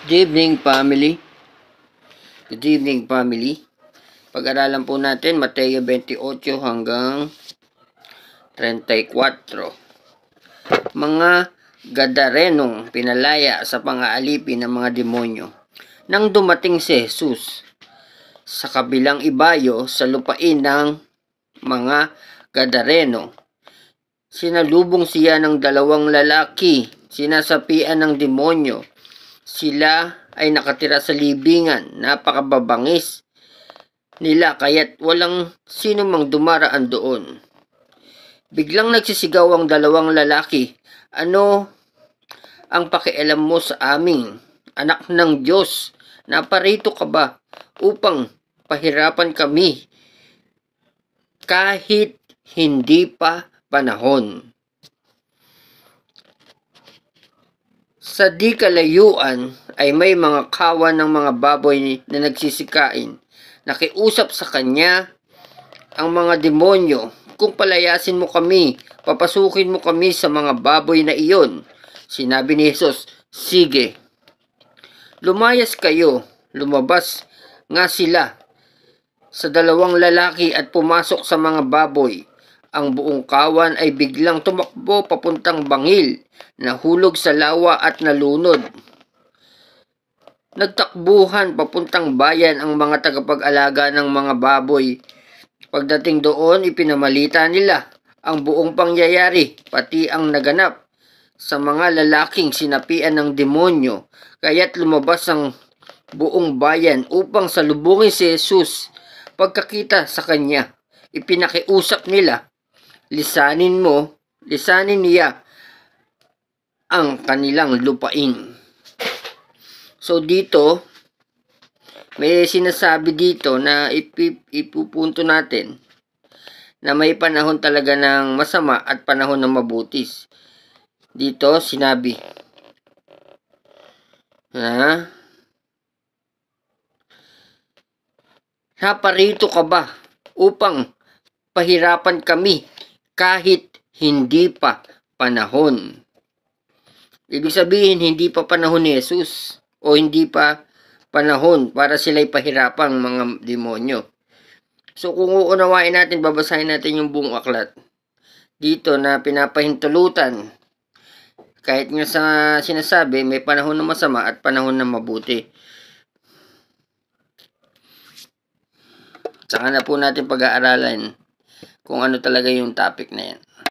Good evening, family. Good evening, family. Pag-aralan po natin Mateo 28 hanggang 34. Mga Gadarenong pinalaya sa pang-aalipin ng mga demonyo. Nang dumating si Jesus sa kabilang ibayo sa lupain ng mga Gadareno, sinalubong siya ng dalawang lalaki, sinasapian ng demonyo. Sila ay nakatira sa libingan, napakababangis nila kaya't walang sino mang dumaraan doon. Biglang nagsisigaw ang dalawang lalaki, "Ano ang pakialam mo sa amin, anak ng Diyos? Naparito ka ba upang pahirapan kami kahit hindi pa panahon?" Sa di kalayuan ay may mga kawan ng mga baboy na nagsisikain. Nakiusap sa kanya ang mga demonyo, "Kung palayasin mo kami, papasukin mo kami sa mga baboy na iyon." Sinabi ni Jesus, "Sige, lumayas kayo." Lumabas nga sila sa dalawang lalaki at pumasok sa mga baboy. Ang buong kawan ay biglang tumakbo papuntang bangil, nahulog sa lawa at nalunod. Nagtakbuhan papuntang bayan ang mga tagapag-alaga ng mga baboy. Pagdating doon, ipinamalita nila ang buong pangyayari, pati ang naganap sa mga lalaking sinapian ng demonyo. Kaya't lumabas ang buong bayan upang salubungin si Jesus. Pagkakita sa kanya, ipinakiusap nila, lisanin niya ang kanilang lupain." So dito, may sinasabi dito na ipupunto natin na may panahon talaga ng masama at panahon ng mabutis. Dito sinabi na, "Naparito ka ba upang pahirapan kami kahit hindi pa panahon?" Ibig sabihin, hindi pa panahon ni Jesus o hindi pa panahon para sila'y pahirapang mga demonyo. So kung uunawain natin, babasahin natin yung buong aklat. Dito na pinapahintulutan, kahit nga sa sinasabi, may panahon na masama at panahon na mabuti. Saka na po natin pag-aaralan kung ano talaga yung topic na yan.